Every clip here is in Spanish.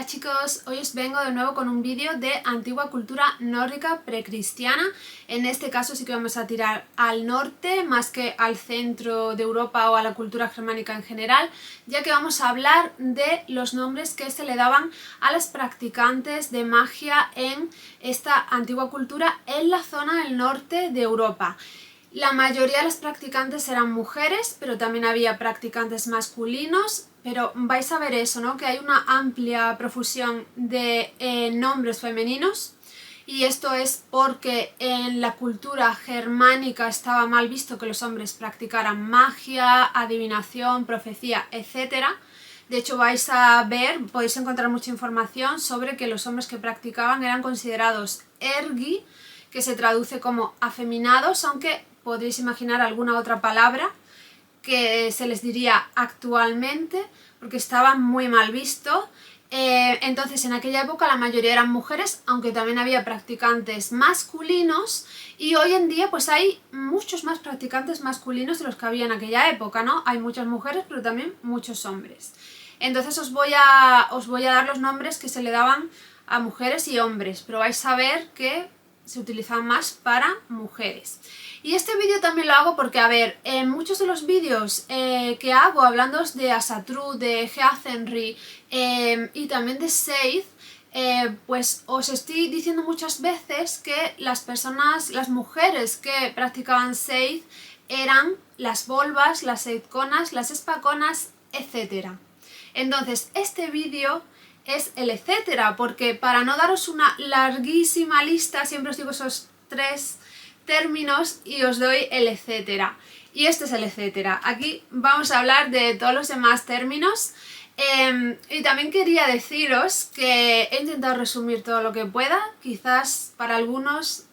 Hola chicos, hoy os vengo de nuevo con un vídeo de antigua cultura nórdica precristiana. En este caso sí que vamos a tirar al norte más que al centro de Europa o a la cultura germánica en general, ya que vamos a hablar de los nombres que se le daban a las practicantes de magia en esta antigua cultura en la zona del norte de Europa. La mayoría de las practicantes eran mujeres, pero también había practicantes masculinos, pero vais a ver eso, ¿no? Que hay una amplia profusión de nombres femeninos, y esto es porque en la cultura germánica estaba mal visto que los hombres practicaran magia, adivinación, profecía, etc. De hecho vais a ver, podéis encontrar mucha información sobre que los hombres que practicaban eran considerados ergi, que se traduce como afeminados, aunque podréis imaginar alguna otra palabra que se les diría actualmente, porque estaba muy mal visto. Entonces en aquella época la mayoría eran mujeres, aunque también había practicantes masculinos, y hoy en día pues hay muchos más practicantes masculinos de los que había en aquella época, ¿no? Hay muchas mujeres, pero también muchos hombres. Entonces os voy a dar los nombres que se le daban a mujeres y hombres, pero vais a ver que se utilizaban más para mujeres. Y este vídeo también lo hago porque, a ver, en muchos de los vídeos que hago hablando de Asatru, de Heathenry y también de Seith, pues os estoy diciendo muchas veces que las mujeres que practicaban Seith eran las volvas, las seithconas, las espaconas, etc. Entonces este vídeo es el etcétera, porque para no daros una larguísima lista siempre os digo esos tres términos y os doy el etcétera. Y este es el etcétera. Aquí vamos a hablar de todos los demás términos. Y también quería deciros que he intentado resumir todo lo que pueda. Quizás para algunos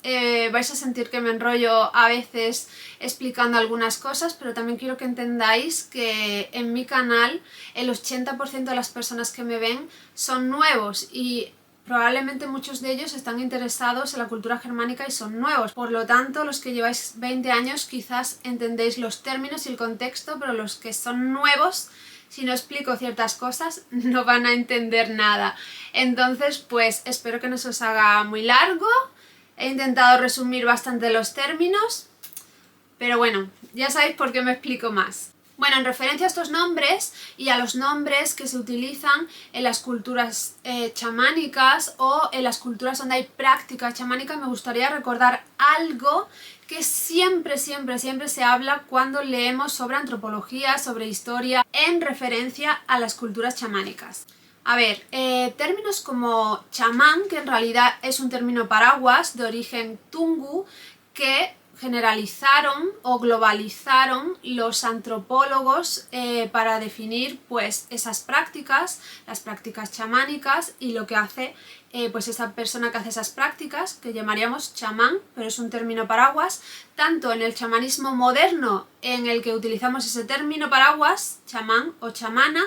vais a sentir que me enrollo a veces explicando algunas cosas, pero también quiero que entendáis que en mi canal el 80% de las personas que me ven son nuevos y probablemente muchos de ellos están interesados en la cultura germánica y son nuevos. Por lo tanto, los que lleváis 20 años quizás entendéis los términos y el contexto, pero los que son nuevos, si no explico ciertas cosas, no van a entender nada. Entonces, pues espero que no se os haga muy largo. He intentado resumir bastante los términos, pero bueno, ya sabéis por qué me explico más. Bueno, en referencia a estos nombres y a los nombres que se utilizan en las culturas chamánicas o en las culturas donde hay práctica chamánica, me gustaría recordar algo que siempre se habla cuando leemos sobre antropología, sobre historia, en referencia a las culturas chamánicas. A ver, términos como chamán, que en realidad es un término paraguas de origen tungu, que generalizaron o globalizaron los antropólogos para definir pues esas prácticas, las prácticas chamánicas, y lo que hace pues esa persona que hace esas prácticas, que llamaríamos chamán, pero es un término paraguas, tanto en el chamanismo moderno, en el que utilizamos ese término paraguas, chamán o chamana,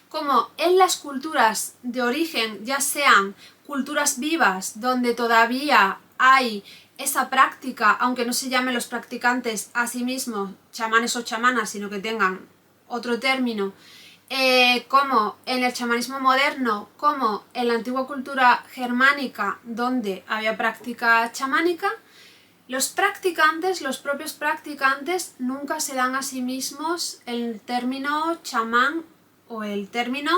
como en las culturas de origen, ya sean culturas vivas, donde todavía hay esa práctica, aunque no se llamen los practicantes a sí mismos chamanes o chamanas, sino que tengan otro término, como en el chamanismo moderno, como en la antigua cultura germánica, donde había práctica chamánica, los practicantes, los propios practicantes, nunca se dan a sí mismos el término chamán o el término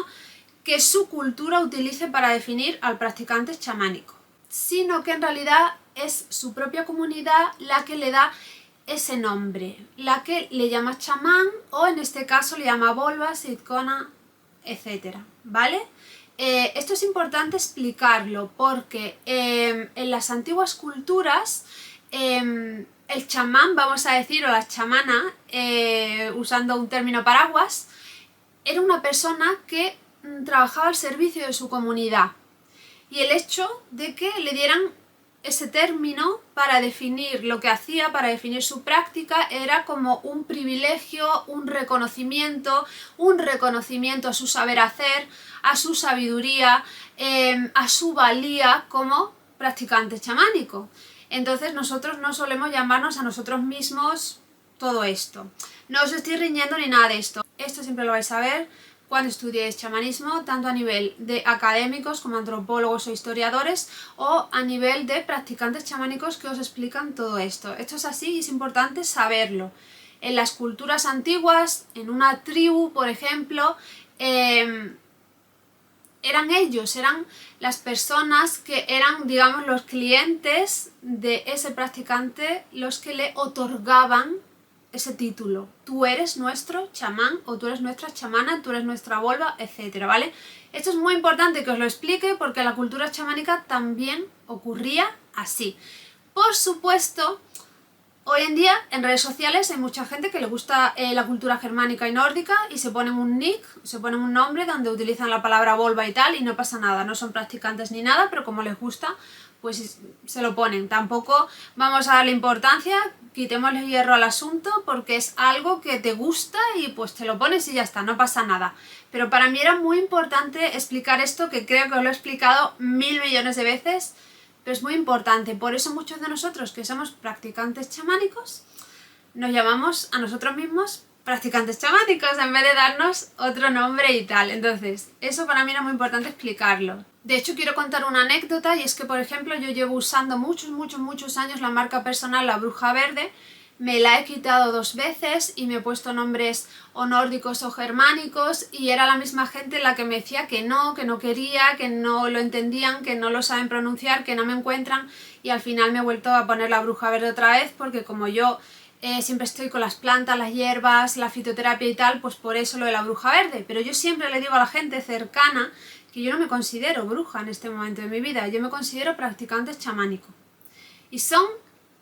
que su cultura utilice para definir al practicante chamánico, sino que en realidad es su propia comunidad la que le da ese nombre, la que le llama chamán, o en este caso le llama volva, seithcona, etc. ¿Vale? Esto es importante explicarlo porque en las antiguas culturas el chamán, vamos a decir, o la chamana, usando un término paraguas, era una persona que trabajaba al servicio de su comunidad, y el hecho de que le dieran ese término para definir lo que hacía, para definir su práctica, era como un privilegio, un reconocimiento a su saber hacer, a su sabiduría, a su valía como practicante chamánico. Entonces nosotros no solemos llamarnos a nosotros mismos todo esto. No os estoy riñendo ni nada de esto. Esto siempre lo vais a ver cuando estudiéis chamanismo, tanto a nivel de académicos como antropólogos o historiadores, o a nivel de practicantes chamánicos que os explican todo esto. Esto es así y es importante saberlo. En las culturas antiguas, en una tribu, por ejemplo, eran ellos, eran las personas que eran, digamos, los clientes de ese practicante los que le otorgaban ese título. Tú eres nuestro chamán o tú eres nuestra chamana, tú eres nuestra volva, etcétera, ¿vale? Esto es muy importante que os lo explique porque en la cultura chamánica también ocurría así. Por supuesto, hoy en día en redes sociales hay mucha gente que le gusta la cultura germánica y nórdica y se ponen un nick, se ponen un nombre donde utilizan la palabra volva y tal y no pasa nada, no son practicantes ni nada, pero como les gusta, pues se lo ponen. Tampoco vamos a darle importancia, quitémosle hierro al asunto porque es algo que te gusta y pues te lo pones y ya está, no pasa nada. Pero para mí era muy importante explicar esto, que creo que os lo he explicado 1000 millones de veces, pero es muy importante. Por eso muchos de nosotros que somos practicantes chamánicos nos llamamos a nosotros mismos practicantes chamánicos en vez de darnos otro nombre y tal. Entonces, eso para mí era muy importante explicarlo. De hecho, quiero contar una anécdota y es que, por ejemplo, yo llevo usando muchos años la marca personal La Bruja Verde. Me la he quitado 2 veces y me he puesto nombres o nórdicos o germánicos y era la misma gente la que me decía que no quería, que no lo entendían, que no lo saben pronunciar, que no me encuentran y al final me he vuelto a poner La Bruja Verde otra vez porque como yo siempre estoy con las plantas, las hierbas, la fitoterapia y tal, pues por eso lo de La Bruja Verde. Pero yo siempre le digo a la gente cercana que yo no me considero bruja en este momento de mi vida, yo me considero practicante chamánico. Y son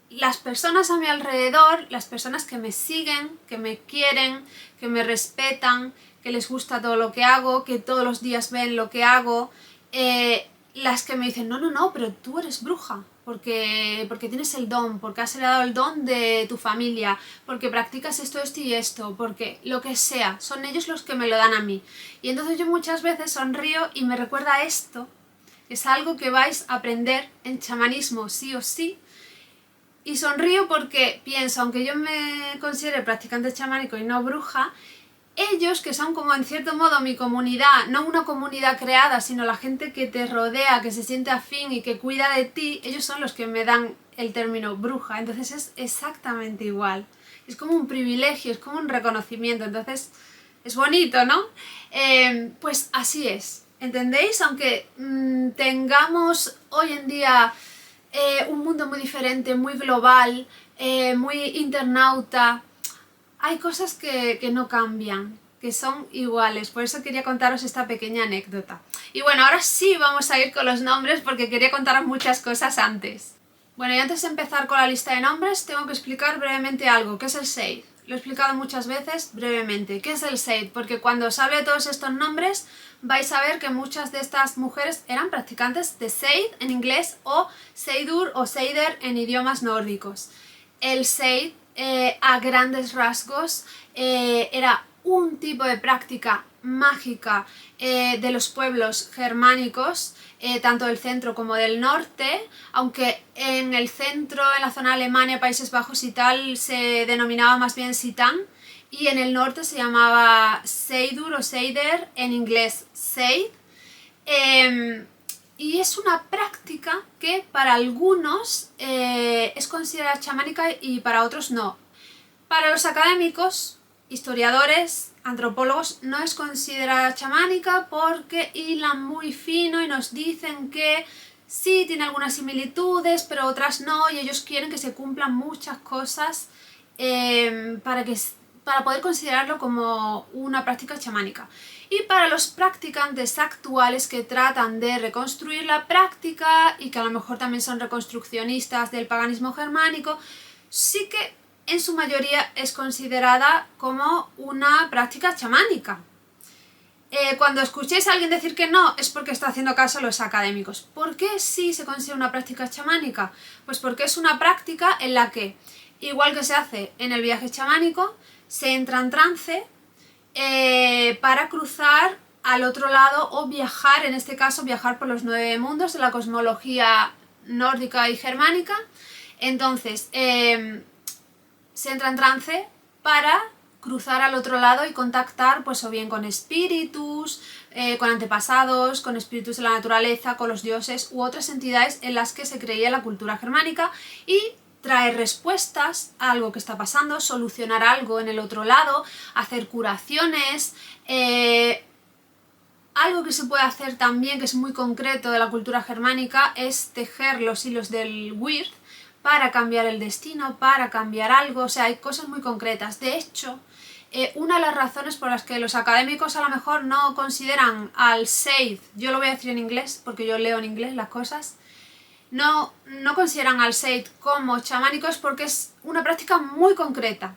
las personas a mi alrededor, las personas que me siguen, que me quieren, que me respetan, que les gusta todo lo que hago, que todos los días ven lo que hago, las que me dicen, no, pero tú eres bruja, porque tienes el don, porque has heredado el don de tu familia, porque practicas esto y esto, porque lo que sea, son ellos los que me lo dan a mí. Y entonces yo muchas veces sonrío y me recuerda esto, que es algo que vais a aprender en chamanismo sí o sí. Y sonrío porque pienso, aunque yo me considere practicante chamánico y no bruja, ellos que son como en cierto modo mi comunidad, no una comunidad creada, sino la gente que te rodea, que se siente afín y que cuida de ti, ellos son los que me dan el término bruja. Entonces es exactamente igual. Es como un privilegio, es como un reconocimiento. Entonces es bonito, ¿no? Pues así es. ¿Entendéis? Aunque tengamos hoy en día un mundo muy diferente, muy global, muy internauta, hay cosas que no cambian, que son iguales. Por eso quería contaros esta pequeña anécdota. Y bueno, ahora sí vamos a ir con los nombres porque quería contaros muchas cosas antes. Bueno, y antes de empezar con la lista de nombres, tengo que explicar brevemente algo, que es el Seid. Lo he explicado muchas veces brevemente. ¿Qué es el Seid? Porque cuando os hable de todos estos nombres, vais a ver que muchas de estas mujeres eran practicantes de Seid en inglés o Seidur o Seider en idiomas nórdicos. El Seid, a grandes rasgos, era un tipo de práctica mágica de los pueblos germánicos, tanto del centro como del norte, aunque en el centro, en la zona de Alemania, Países Bajos y tal, se denominaba más bien Sitán, y en el norte se llamaba Seidur o Seider, en inglés Seid, y es una práctica que para algunos es considerada chamánica y para otros no. Para los académicos, historiadores, antropólogos, no es considerada chamánica porque hilan muy fino y nos dicen que sí tiene algunas similitudes, pero otras no, y ellos quieren que se cumplan muchas cosas para poder considerarlo como una práctica chamánica. Y para los practicantes actuales que tratan de reconstruir la práctica y que a lo mejor también son reconstruccionistas del paganismo germánico, sí que en su mayoría es considerada como una práctica chamánica. Cuando escuchéis a alguien decir que no, es porque está haciendo caso a los académicos. ¿Por qué sí se considera una práctica chamánica? Pues porque es una práctica en la que, igual que se hace en el viaje chamánico, se entra en trance para cruzar al otro lado o viajar, en este caso viajar por los 9 mundos de la cosmología nórdica y germánica. Entonces, se entra en trance para cruzar al otro lado y contactar pues o bien con espíritus, con antepasados, con espíritus de la naturaleza, con los dioses u otras entidades en las que se creía la cultura germánica y traer respuestas a algo que está pasando, solucionar algo en el otro lado, hacer curaciones. Algo que se puede hacer también, que es muy concreto de la cultura germánica, es tejer los hilos del Weird para cambiar el destino, para cambiar algo, o sea, hay cosas muy concretas. De hecho, una de las razones por las que los académicos a lo mejor no consideran al Seid, yo lo voy a decir en inglés porque yo leo en inglés las cosas, no consideran al Seid como chamánico es porque es una práctica muy concreta.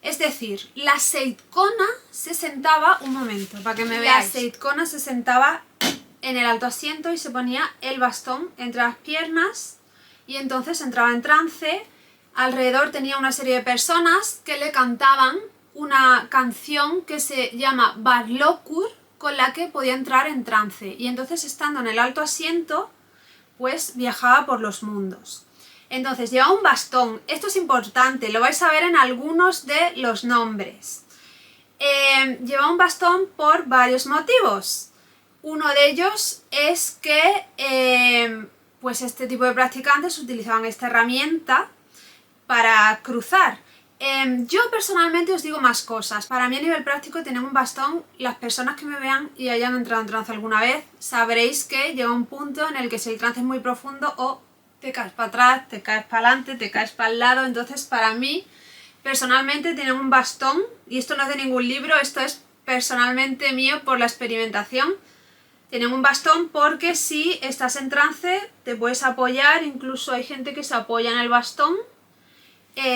Es decir, la Seidkona se sentaba, un momento, para que me veáis, la Seidkona se sentaba en el alto asiento y se ponía el bastón entre las piernas y entonces entraba en trance. Alrededor tenía una serie de personas que le cantaban una canción que se llama Barlokur, con la que podía entrar en trance, y entonces estando en el alto asiento pues viajaba por los mundos. Entonces llevaba un bastón, esto es importante, lo vais a ver en algunos de los nombres. Llevaba un bastón por varios motivos. Uno de ellos es que pues este tipo de practicantes utilizaban esta herramienta para cruzar. Yo personalmente os digo más cosas. Para mí a nivel práctico tener un bastón, las personas que me vean y hayan entrado en trance alguna vez, sabréis que llega un punto en el que si el trance es muy profundo o te caes para atrás, te caes para adelante, te caes para el lado. Entonces para mí, personalmente, tener un bastón, y esto no es de ningún libro, esto es personalmente mío por la experimentación, tener un bastón porque si estás en trance te puedes apoyar, incluso hay gente que se apoya en el bastón.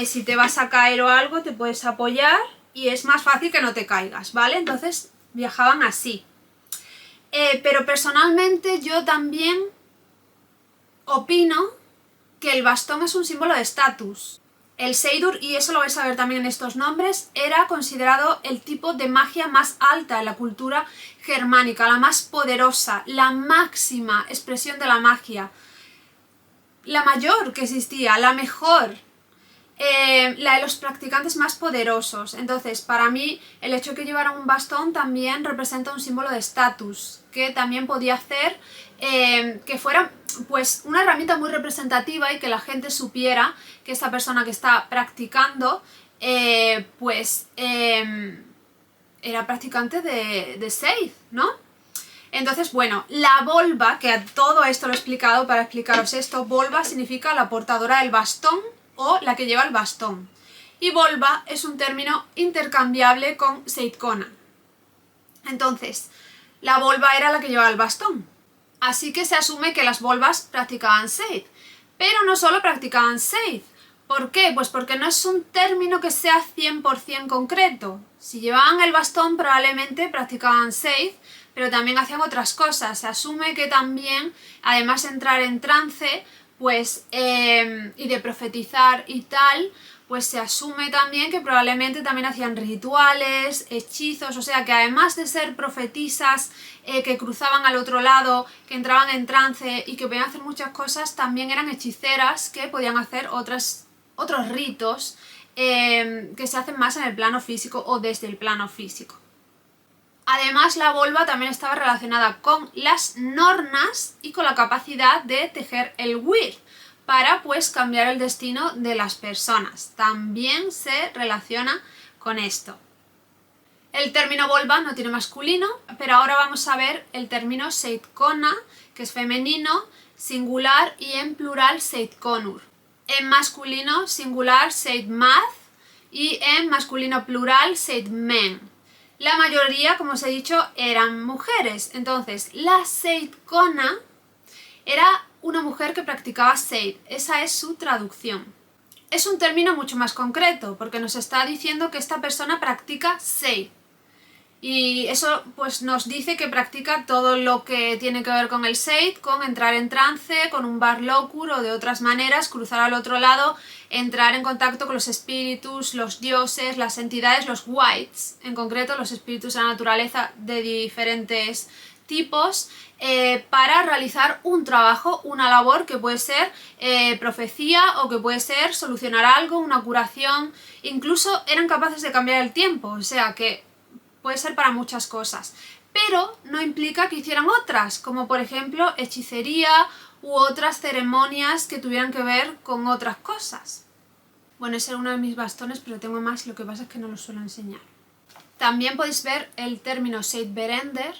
Si te vas a caer o algo te puedes apoyar y es más fácil que no te caigas, ¿vale? Entonces viajaban así. Pero personalmente yo también opino que el bastón es un símbolo de estatus. El Seidur, y eso lo vais a ver también en estos nombres, era considerado el tipo de magia más alta en la cultura germánica, la más poderosa, la máxima expresión de la magia, la mayor que existía, la mejor. La de los practicantes más poderosos. Entonces, para mí, el hecho de que llevaran un bastón también representa un símbolo de estatus, que también podía hacer que fuera pues una herramienta muy representativa y que la gente supiera que esta persona que está practicando era practicante de Seid, ¿no? Entonces, bueno, la volva, que a todo esto lo he explicado para explicaros esto, volva significa la portadora del bastón o la que lleva el bastón. Y volva es un término intercambiable con Seidkona. Entonces, la volva era la que llevaba el bastón. Así que se asume que las volvas practicaban Seid. Pero no solo practicaban Seid. ¿Por qué? Pues porque no es un término que sea 100% concreto. Si llevaban el bastón probablemente practicaban Seid, pero también hacían otras cosas. Se asume que también, además de entrar en trance, pues y de profetizar y tal, pues se asume también que probablemente también hacían rituales, hechizos, o sea que además de ser profetisas que cruzaban al otro lado, que entraban en trance y que podían hacer muchas cosas, también eran hechiceras que podían hacer otros ritos que se hacen más en el plano físico o desde el plano físico. Además, la volva también estaba relacionada con las nornas y con la capacidad de tejer el weird para pues cambiar el destino de las personas. También se relaciona con esto. El término volva no tiene masculino, pero ahora vamos a ver el término Seidkona, que es femenino, singular, y en plural Seidkonur. En masculino singular Seidmath y en masculino plural Seidmen. La mayoría, como os he dicho, eran mujeres. Entonces, la Seidkona era una mujer que practicaba Seid. Esa es su traducción. Es un término mucho más concreto, porque nos está diciendo que esta persona practica Seid. Y eso pues nos dice que practica todo lo que tiene que ver con el Seid, con entrar en trance, con un Barlokur o de otras maneras, cruzar al otro lado, entrar en contacto con los espíritus, los dioses, las entidades, los Whites, en concreto los espíritus de la naturaleza de diferentes tipos para realizar un trabajo, una labor que puede ser profecía o que puede ser solucionar algo, una curación. Incluso eran capaces de cambiar el tiempo, o sea que puede ser para muchas cosas. Pero no implica que hicieran otras, como por ejemplo hechicería u otras ceremonias que tuvieran que ver con otras cosas. Bueno, ese era uno de mis bastones, pero tengo más, lo que pasa es que no lo suelo enseñar. También podéis ver el término Seidberender,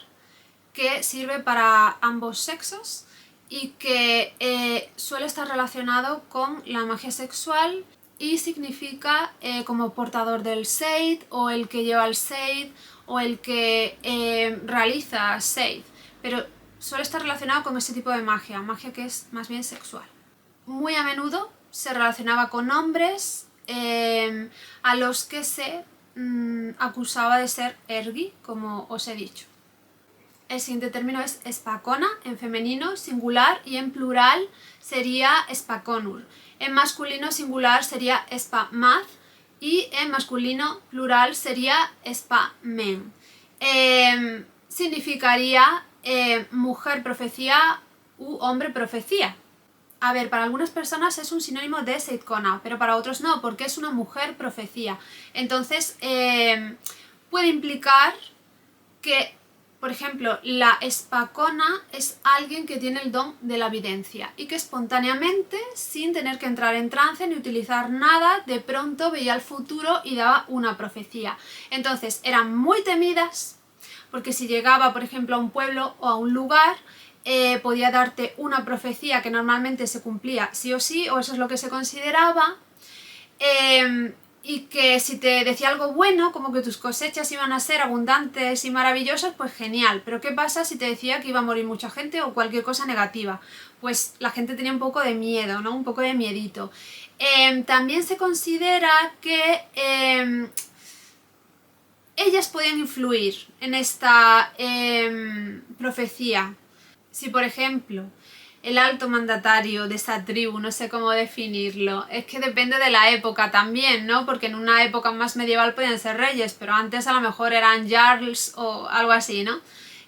que sirve para ambos sexos y que suele estar relacionado con la magia sexual y significa como portador del Seid o el que lleva el Seid o el que realiza Seid, pero suele estar relacionado con ese tipo de magia que es más bien sexual. Muy a menudo se relacionaba con hombres a los que se acusaba de ser ergi, como os he dicho. El siguiente término es spacona, en femenino singular, y en plural sería spaconur. En masculino singular sería spamath y en masculino plural sería spamen. Significaría mujer profecía u hombre profecía. A ver, para algunas personas es un sinónimo de seidkona, pero para otros no, porque es una mujer profecía. Entonces, puede implicar que, por ejemplo, la spacona es alguien que tiene el don de la videncia y que espontáneamente, sin tener que entrar en trance ni utilizar nada, de pronto veía el futuro y daba una profecía. Entonces, eran muy temidas, porque si llegaba, por ejemplo, a un pueblo o a un lugar, podía darte una profecía que normalmente se cumplía sí o sí, o eso es lo que se consideraba, y que si te decía algo bueno, como que tus cosechas iban a ser abundantes y maravillosas, pues genial. Pero ¿qué pasa si te decía que iba a morir mucha gente o cualquier cosa negativa? Pues la gente tenía un poco de miedo, ¿no? Un poco de miedito. También se considera que ellas podían influir en esta profecía. Si, por ejemplo, el alto mandatario de esa tribu, no sé cómo definirlo, es que depende de la época también, ¿no? Porque en una época más medieval podían ser reyes, pero antes a lo mejor eran jarls o algo así, ¿no?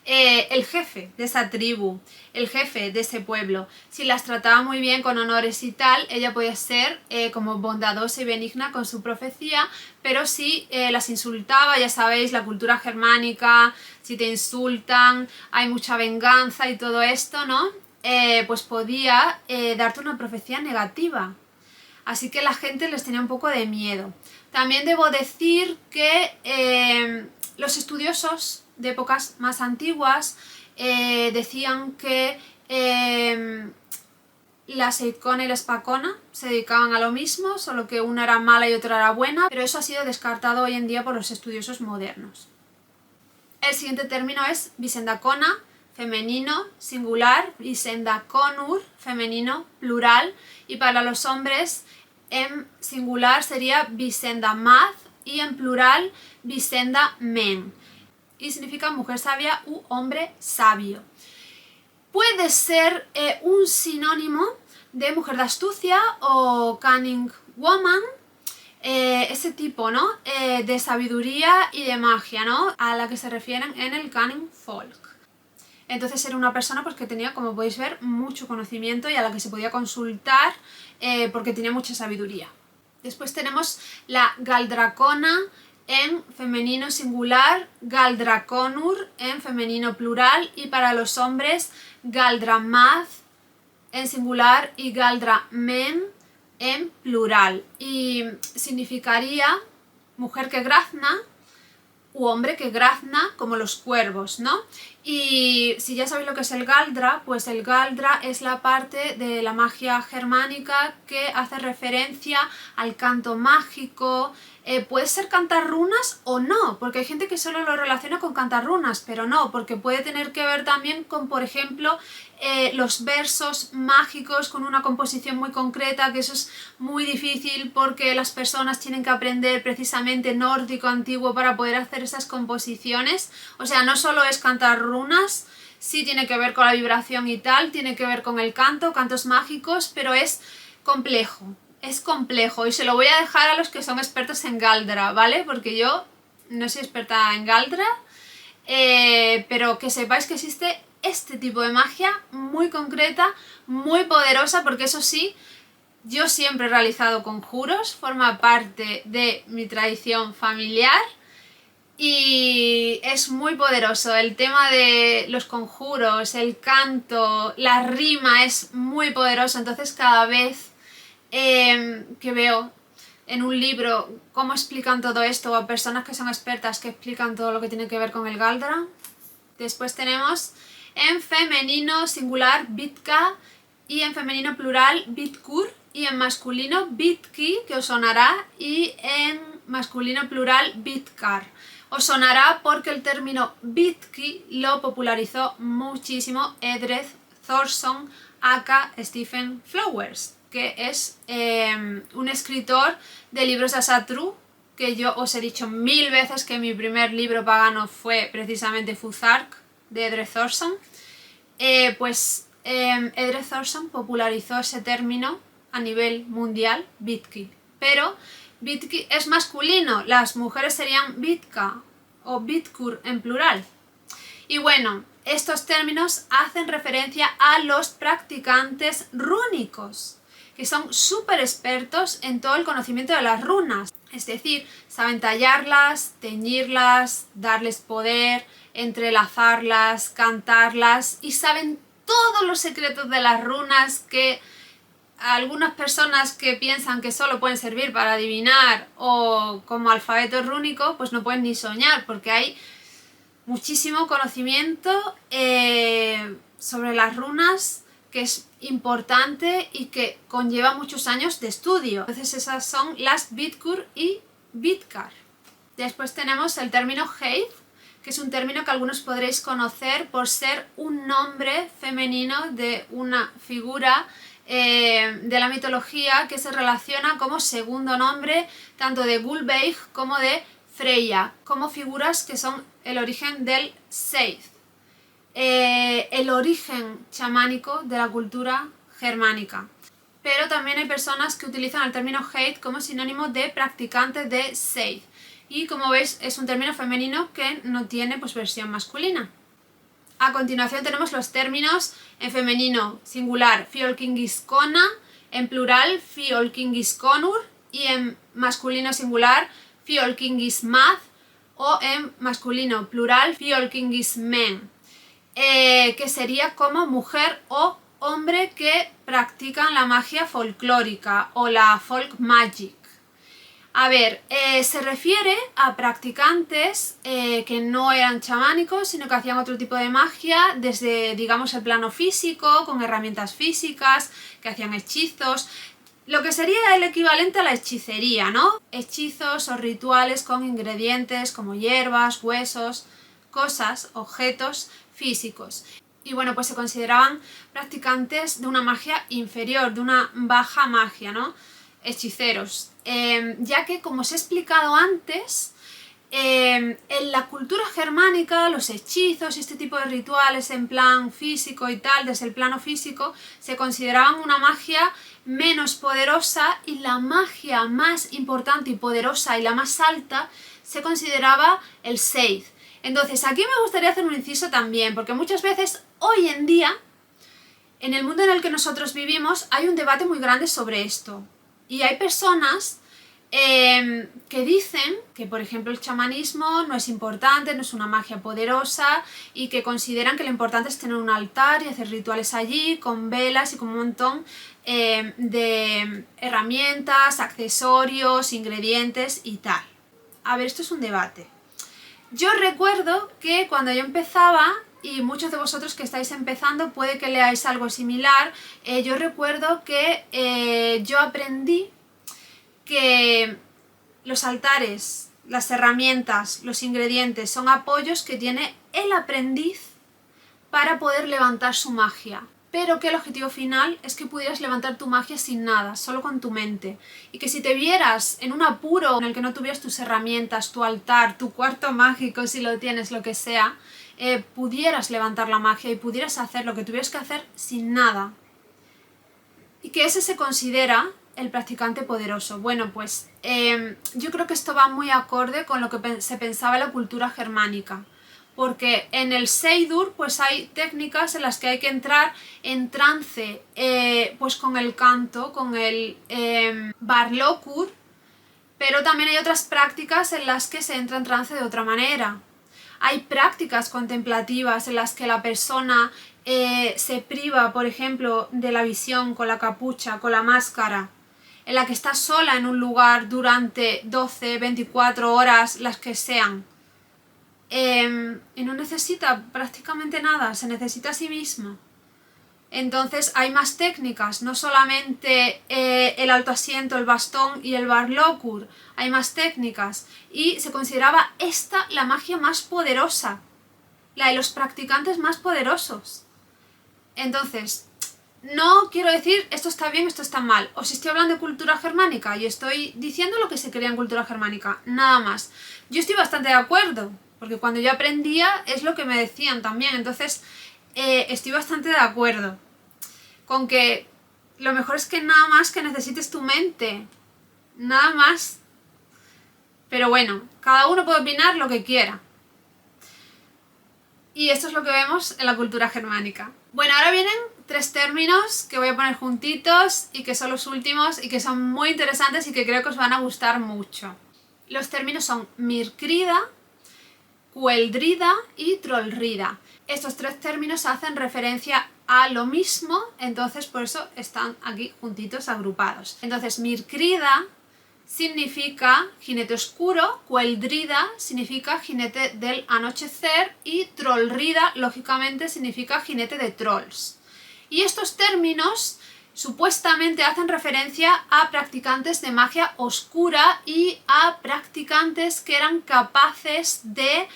El jefe de esa tribu, el jefe de ese pueblo, si las trataba muy bien con honores y tal, ella podía ser como bondadosa y benigna con su profecía, pero si las insultaba, ya sabéis, la cultura germánica, si te insultan, hay mucha venganza y todo esto, ¿no? Pues podía darte una profecía negativa. Así que la gente les tenía un poco de miedo. También debo decir que los estudiosos de épocas más antiguas decían que la seidkona y la spacona se dedicaban a lo mismo, solo que una era mala y otra era buena, pero eso ha sido descartado hoy en día por los estudiosos modernos. El siguiente término es visendacona, femenino, singular, visendaconur, femenino, plural, y para los hombres en singular sería visendamath y en plural visendamen, y significa mujer sabia u hombre sabio. Puede ser un sinónimo de mujer de astucia o cunning woman, ese tipo, ¿no? De sabiduría y de magia, ¿no? A la que se refieren en el cunning folk. Entonces era una persona pues, que tenía, como podéis ver, mucho conocimiento y a la que se podía consultar porque tenía mucha sabiduría. Después tenemos la galdracona en femenino singular, galdraconur en femenino plural, y para los hombres galdramath en singular y galdramen en plural, y significaría mujer que grazna u hombre que grazna, como los cuervos, ¿no? Y si ya sabéis lo que es el galdra, pues el galdra es la parte de la magia germánica que hace referencia al canto mágico. Puede ser cantar runas o no, porque hay gente que solo lo relaciona con cantar runas, pero no, porque puede tener que ver también con, por ejemplo, los versos mágicos con una composición muy concreta, que eso es muy difícil porque las personas tienen que aprender precisamente nórdico antiguo para poder hacer esas composiciones. O sea, no solo es cantar runas, sí tiene que ver con la vibración y tal, tiene que ver con el canto, cantos mágicos, pero es complejo. Es complejo y se lo voy a dejar a los que son expertos en galdra, ¿vale? Porque yo no soy experta en galdra, pero que sepáis que existe este tipo de magia muy concreta, muy poderosa, porque eso sí, yo siempre he realizado conjuros, forma parte de mi tradición familiar y es muy poderoso. El tema de los conjuros, el canto, la rima es muy poderoso, entonces cada vez que veo en un libro cómo explican todo esto, o personas que son expertas que explican todo lo que tiene que ver con el Galdra. Después tenemos en femenino singular Bitka y en femenino plural Bitkur y en masculino Bitki, que os sonará, y en masculino plural Bitkar. Os sonará porque el término Bitki lo popularizó muchísimo Edred Thorsson aka Stephen Flowers, que es un escritor de libros de Asatru, que yo os he dicho 1000 veces que mi primer libro pagano fue precisamente Fuzark, de Edred Thorsson. Edred Thorsson popularizó ese término a nivel mundial, Bitki, pero Bitki es masculino, las mujeres serían Bitka o Bitkur en plural. Y bueno, estos términos hacen referencia a los practicantes rúnicos, que son súper expertos en todo el conocimiento de las runas. Es decir, saben tallarlas, teñirlas, darles poder, entrelazarlas, cantarlas y saben todos los secretos de las runas que algunas personas que piensan que solo pueden servir para adivinar o como alfabeto rúnico, pues no pueden ni soñar, porque hay muchísimo conocimiento sobre las runas que es importante y que conlleva muchos años de estudio. Entonces esas son las Bitkur y Bitkar. Después tenemos el término Heid, que es un término que algunos podréis conocer por ser un nombre femenino de una figura de la mitología que se relaciona como segundo nombre tanto de Gulveig como de Freya, como figuras que son el origen del Seid, el origen chamánico de la cultura germánica. Pero también hay personas que utilizan el término Heid como sinónimo de practicante de Seid. Y como veis es un término femenino que no tiene pues versión masculina. A continuación tenemos los términos en femenino singular Fiolkingiskona, en plural Fiolkingiskonur y en masculino singular Fiolkingismad o en masculino plural Fiolkingismen, que sería como mujer o hombre que practican la magia folclórica o la folk magic. A ver, se refiere a practicantes que no eran chamánicos, sino que hacían otro tipo de magia desde, digamos, el plano físico, con herramientas físicas, que hacían hechizos, lo que sería el equivalente a la hechicería, ¿no? Hechizos o rituales con ingredientes como hierbas, huesos, cosas, objetos físicos. Y bueno, pues se consideraban practicantes de una magia inferior, de una baja magia, ¿no? Hechiceros. Ya que, como os he explicado antes, en la cultura germánica los hechizos y este tipo de rituales en plan físico y tal, desde el plano físico, se consideraban una magia menos poderosa, y la magia más importante y poderosa y la más alta se consideraba el Seid. Entonces aquí me gustaría hacer un inciso también, porque muchas veces hoy en día, en el mundo en el que nosotros vivimos, hay un debate muy grande sobre esto. Y hay personas que dicen que, por ejemplo, el chamanismo no es importante, no es una magia poderosa, y que consideran que lo importante es tener un altar y hacer rituales allí con velas y con un montón de herramientas, accesorios, ingredientes y tal. A ver, esto es un debate. Yo recuerdo que cuando yo empezaba, y muchos de vosotros que estáis empezando puede que leáis algo similar, yo recuerdo que yo aprendí que los altares, las herramientas, los ingredientes son apoyos que tiene el aprendiz para poder levantar su magia, pero que el objetivo final es que pudieras levantar tu magia sin nada, solo con tu mente, y que si te vieras en un apuro en el que no tuvieras tus herramientas, tu altar, tu cuarto mágico, si lo tienes, lo que sea, pudieras levantar la magia y pudieras hacer lo que tuvieras que hacer sin nada, y que ese se considera el practicante poderoso. Bueno, pues yo creo que esto va muy acorde con lo que se pensaba en la cultura germánica, porque en el Seidur pues hay técnicas en las que hay que entrar en trance pues con el canto, con el Barlokur, pero también hay otras prácticas en las que se entra en trance de otra manera. Hay prácticas contemplativas en las que la persona se priva, por ejemplo, de la visión con la capucha, con la máscara, en la que está sola en un lugar durante 12, 24 horas, las que sean. Y no necesita prácticamente nada, se necesita a sí misma. Entonces hay más técnicas, no solamente el alto asiento, el bastón y el Barlokur, hay más técnicas, y se consideraba esta la magia más poderosa, la de los practicantes más poderosos. Entonces, no quiero decir esto está bien, esto está mal. Os estoy hablando de cultura germánica y estoy diciendo lo que se creía en cultura germánica, nada más. Yo estoy bastante de acuerdo, porque cuando yo aprendía es lo que me decían también, entonces estoy bastante de acuerdo con que lo mejor es que nada más que necesites tu mente, nada más. Pero bueno, cada uno puede opinar lo que quiera. Y esto es lo que vemos en la cultura germánica. Bueno, ahora vienen 3 términos que voy a poner juntitos y que son los últimos y que son muy interesantes y que creo que os van a gustar mucho. Los términos son Mirkrida, Queldrida y Trollrida. Estos 3 términos hacen referencia a lo mismo, entonces por eso están aquí juntitos, agrupados. Entonces, Mirkrida significa jinete oscuro, Queldrida significa jinete del anochecer y Trollrida, lógicamente, significa jinete de trolls. Y estos términos supuestamente hacen referencia a practicantes de magia oscura y a practicantes que eran capaces de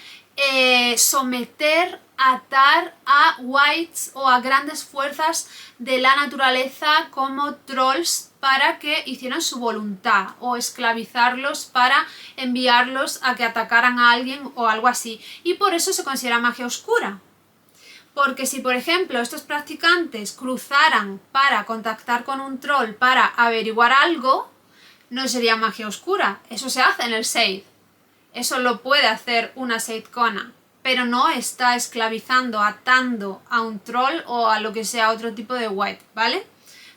someter, atar a wights o a grandes fuerzas de la naturaleza como trolls para que hicieran su voluntad, o esclavizarlos para enviarlos a que atacaran a alguien o algo así. Y por eso se considera magia oscura. Porque si, por ejemplo, estos practicantes cruzaran para contactar con un troll para averiguar algo, no sería magia oscura. Eso se hace en el Seid. Eso lo puede hacer una Seidkona, pero no está esclavizando, atando a un troll o a lo que sea otro tipo de wight, ¿vale?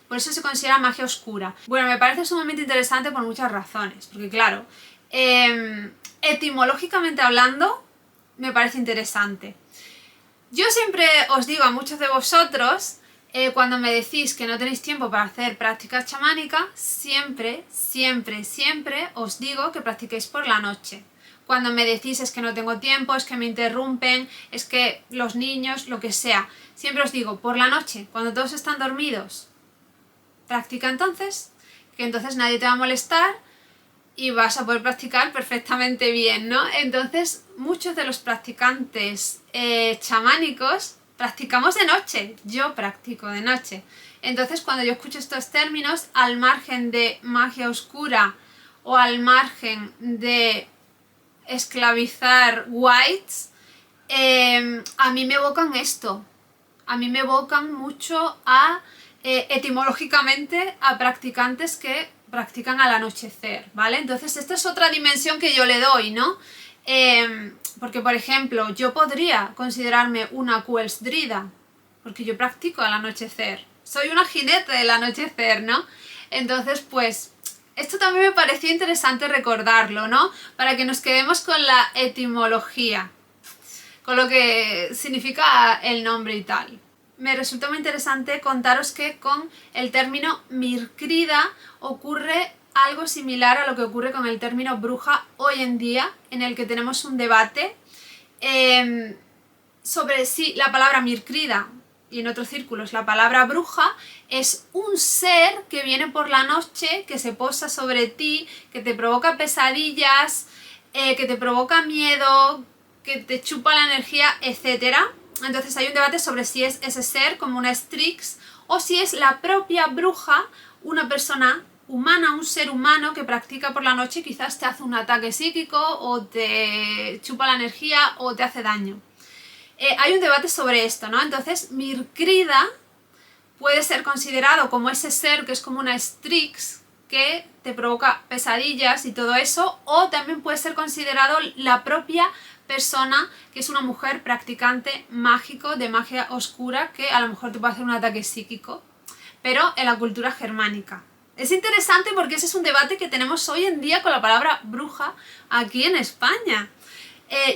Por eso se considera magia oscura. Bueno, me parece sumamente interesante por muchas razones, porque claro, etimológicamente hablando, me parece interesante. Yo siempre os digo a muchos de vosotros, cuando me decís que no tenéis tiempo para hacer prácticas chamánicas, siempre os digo que practiquéis por la noche. Cuando me decís es que no tengo tiempo, es que me interrumpen, es que los niños, lo que sea, siempre os digo, por la noche, cuando todos están dormidos, practica entonces, que entonces nadie te va a molestar y vas a poder practicar perfectamente bien, ¿no? Entonces, muchos de los practicantes chamánicos practicamos de noche. Yo practico de noche. Entonces, cuando yo escucho estos términos, al margen de magia oscura o al margen de esclavizar wights, a mí me evocan esto. A mí me evocan mucho a, etimológicamente, a practicantes que practican al anochecer, ¿vale? Entonces esta es otra dimensión que yo le doy, ¿no? Porque, por ejemplo, yo podría considerarme una Queldrida, porque yo practico al anochecer. Soy una jinete del anochecer, ¿no? Entonces, pues, esto también me pareció interesante recordarlo, ¿no? Para que nos quedemos con la etimología, con lo que significa el nombre y tal. Me resulta muy interesante contaros que con el término Mirkrida ocurre algo similar a lo que ocurre con el término bruja hoy en día, en el que tenemos un debate sobre si la palabra Mirkrida, y en otros círculos la palabra bruja, es un ser que viene por la noche, que se posa sobre ti, que te provoca pesadillas, que te provoca miedo, que te chupa la energía, etcétera. Entonces hay un debate sobre si es ese ser como una Strix o si es la propia bruja, una persona humana, un ser humano que practica por la noche y quizás te hace un ataque psíquico o te chupa la energía o te hace daño. Hay un debate sobre esto, ¿no? Entonces Mirkrida puede ser considerado como ese ser que es como una Strix que te provoca pesadillas y todo eso, o también puede ser considerado la propia persona que es una mujer practicante mágico de magia oscura que a lo mejor te puede hacer un ataque psíquico, pero en la cultura germánica. Es interesante porque ese es un debate que tenemos hoy en día con la palabra bruja aquí en España.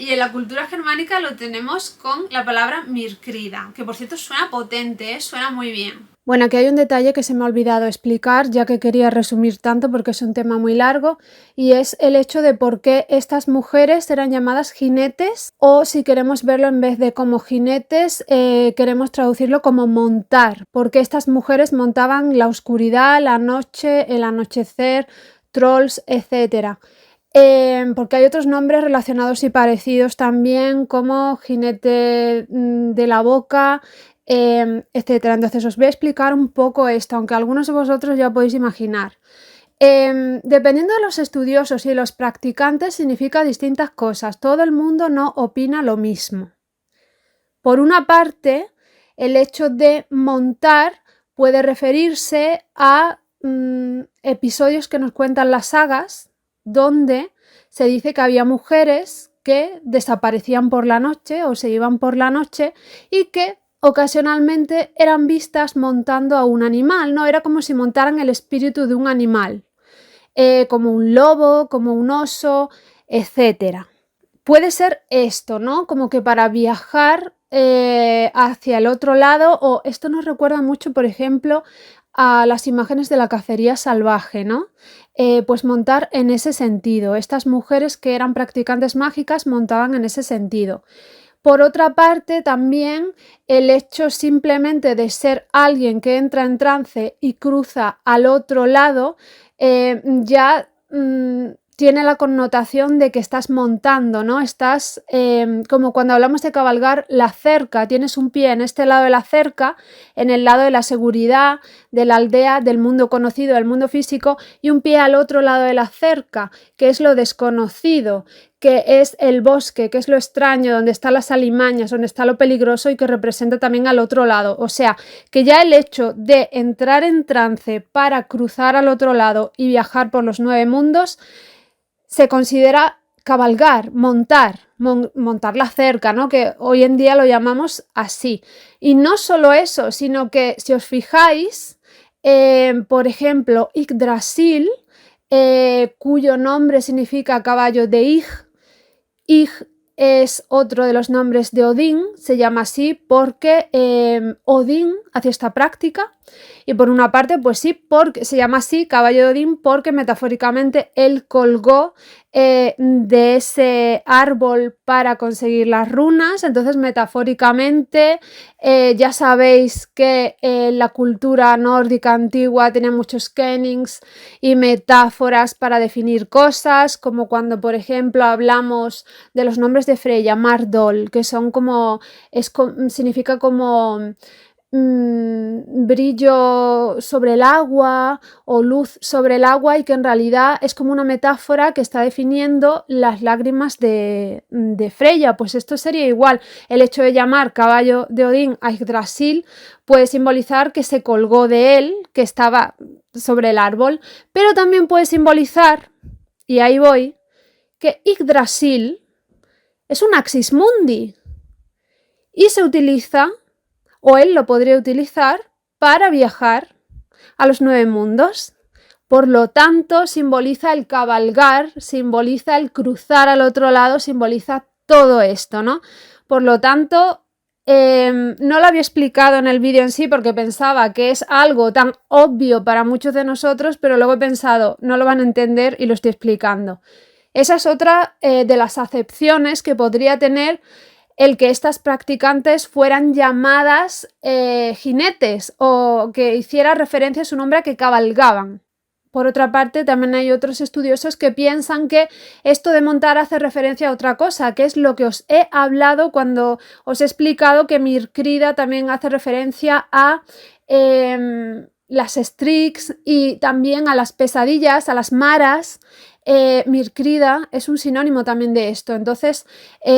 Y en la cultura germánica lo tenemos con la palabra mirkrida, que por cierto suena potente, suena muy bien. Bueno, aquí hay un detalle que se me ha olvidado explicar, ya que quería resumir tanto porque es un tema muy largo, y es el hecho de por qué estas mujeres eran llamadas jinetes, o si queremos verlo en vez de como jinetes, queremos traducirlo como montar, porque estas mujeres montaban la oscuridad, la noche, el anochecer, trolls, etc. Porque hay otros nombres relacionados y parecidos también, como jinete de la boca, etcétera. Entonces os voy a explicar un poco esto, aunque algunos de vosotros ya podéis imaginar. Dependiendo de los estudiosos y los practicantes significa distintas cosas. Todo el mundo no opina lo mismo. Por una parte, el hecho de montar puede referirse a episodios que nos cuentan las sagas, donde se dice que había mujeres que desaparecían por la noche o se iban por la noche y que ocasionalmente eran vistas montando a un animal, ¿no? Era como si montaran el espíritu de un animal, como un lobo, como un oso, etc. Puede ser esto, ¿no? Como que para viajar hacia el otro lado, o esto nos recuerda mucho, por ejemplo, a las imágenes de la cacería salvaje, ¿no? Pues montar en ese sentido. Estas mujeres que eran practicantes mágicas montaban en ese sentido. Por otra parte, también el hecho simplemente de ser alguien que entra en trance y cruza al otro lado, ya tiene la connotación de que estás montando, ¿no? Estás, como cuando hablamos de cabalgar la cerca, tienes un pie en este lado de la cerca, en el lado de la seguridad, de la aldea, del mundo conocido, del mundo físico, y un pie al otro lado de la cerca, que es lo desconocido, que es el bosque, que es lo extraño, donde están las alimañas, donde está lo peligroso y que representa también al otro lado. O sea, que ya el hecho de entrar en trance para cruzar al otro lado y viajar por los 9 mundos se considera cabalgar, montar la cerca, ¿no? Que hoy en día lo llamamos así. Y no solo eso, sino que si os fijáis, por ejemplo, Yggdrasil, cuyo nombre significa caballo de Ig es otro de los nombres de Odín, se llama así porque Odín hacía esta práctica, y por una parte pues sí, porque se llama así caballo de Odín porque metafóricamente él colgó de ese árbol para conseguir las runas. Entonces metafóricamente ya sabéis que la cultura nórdica antigua tenía muchos kennings y metáforas para definir cosas, como cuando por ejemplo hablamos de los nombres de Freya, Mardol, que son como, significa como brillo sobre el agua o luz sobre el agua, y que en realidad es como una metáfora que está definiendo las lágrimas de Freya. Pues esto sería igual. El hecho de llamar caballo de Odín a Yggdrasil puede simbolizar que se colgó de él, que estaba sobre el árbol, pero también puede simbolizar, y ahí voy, que Yggdrasil es un axis mundi y se utiliza, o él lo podría utilizar, para viajar a los 9 mundos. Por lo tanto, simboliza el cabalgar, simboliza el cruzar al otro lado, simboliza todo esto, ¿no? Por lo tanto, no lo había explicado en el vídeo en sí porque pensaba que es algo tan obvio para muchos de nosotros, pero luego he pensado, no lo van a entender y lo estoy explicando. Esa es otra de las acepciones que podría tener el que estas practicantes fueran llamadas jinetes, o que hiciera referencia a su nombre a que cabalgaban. Por otra parte, también hay otros estudiosos que piensan que esto de montar hace referencia a otra cosa, que es lo que os he hablado cuando os he explicado que Mirkrida también hace referencia a las Strix y también a las pesadillas, a las maras. Mirkrida es un sinónimo también de esto. Entonces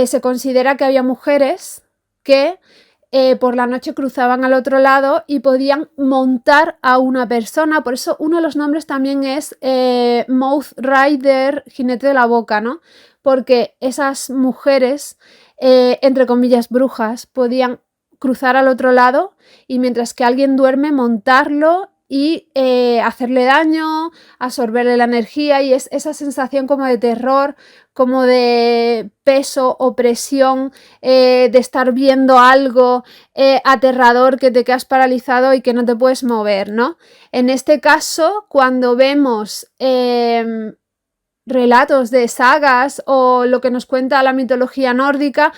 se considera que había mujeres que por la noche cruzaban al otro lado y podían montar a una persona. Por eso uno de los nombres también es Mouth Rider, jinete de la boca, ¿no? Porque esas mujeres, entre comillas brujas, podían cruzar al otro lado y mientras que alguien duerme montarlo y hacerle daño, absorberle la energía, y es esa sensación como de terror, como de peso, opresión, de estar viendo algo aterrador, que te quedas paralizado y que no te puedes mover, ¿no? En este caso, cuando vemos relatos de sagas o lo que nos cuenta la mitología nórdica,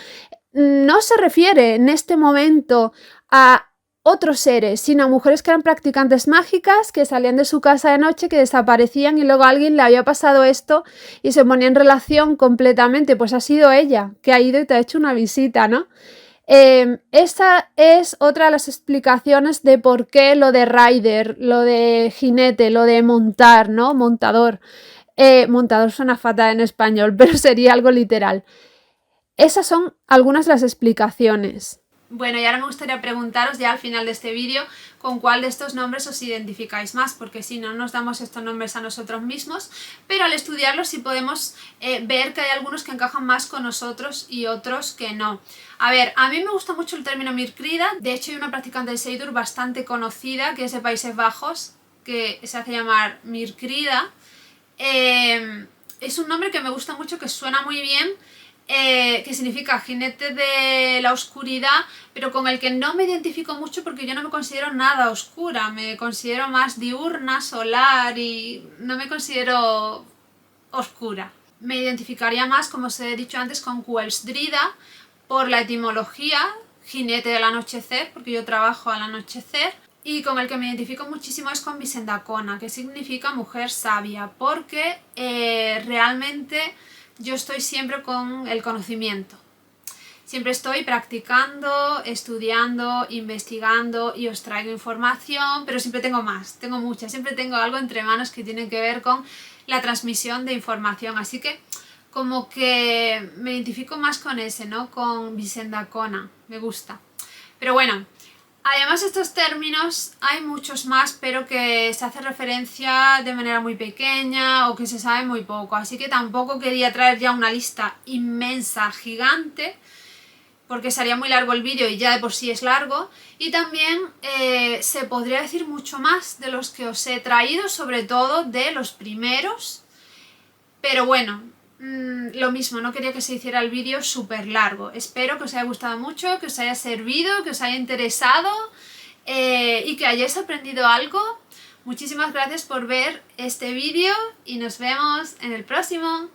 no se refiere en este momento a otros seres, sino a mujeres que eran practicantes mágicas, que salían de su casa de noche, que desaparecían y luego a alguien le había pasado esto y se ponía en relación completamente. Pues ha sido ella que ha ido y te ha hecho una visita, ¿no? Esta es otra de las explicaciones de por qué lo de rider, lo de jinete, lo de montar, ¿no? Montador. Montador suena fatal en español, pero sería algo literal. Esas son algunas de las explicaciones. Bueno, y ahora me gustaría preguntaros ya al final de este vídeo con cuál de estos nombres os identificáis más, porque si no nos damos estos nombres a nosotros mismos, pero al estudiarlos sí podemos ver que hay algunos que encajan más con nosotros y otros que no. A ver, a mí me gusta mucho el término Mirkrida. De hecho hay una practicante de Seidur bastante conocida que es de Países Bajos, que se hace llamar Mirkrida. Es un nombre que me gusta mucho, que suena muy bien, que significa jinete de la oscuridad, pero con el que no me identifico mucho porque yo no me considero nada oscura, me considero más diurna, solar y no me considero oscura. Me identificaría más, como os he dicho antes, con Cuelsdrida por la etimología, jinete del anochecer, porque yo trabajo al anochecer. Y con el que me identifico muchísimo es con Visendacona, que significa mujer sabia, porque realmente yo estoy siempre con el conocimiento. Siempre estoy practicando, estudiando, investigando y os traigo información, pero siempre tengo más, tengo mucha, siempre tengo algo entre manos que tiene que ver con la transmisión de información. Así que como que me identifico más con ese, ¿no? Con Visendacona, me gusta. Pero bueno, además de estos términos hay muchos más, pero que se hace referencia de manera muy pequeña o que se sabe muy poco, así que tampoco quería traer ya una lista inmensa, gigante, porque sería muy largo el vídeo y ya de por sí es largo, y también se podría decir mucho más de los que os he traído, sobre todo de los primeros, pero bueno, lo mismo, no quería que se hiciera el vídeo súper largo. Espero que os haya gustado mucho, que os haya servido, que os haya interesado y que hayáis aprendido algo. Muchísimas gracias por ver este vídeo y nos vemos en el próximo.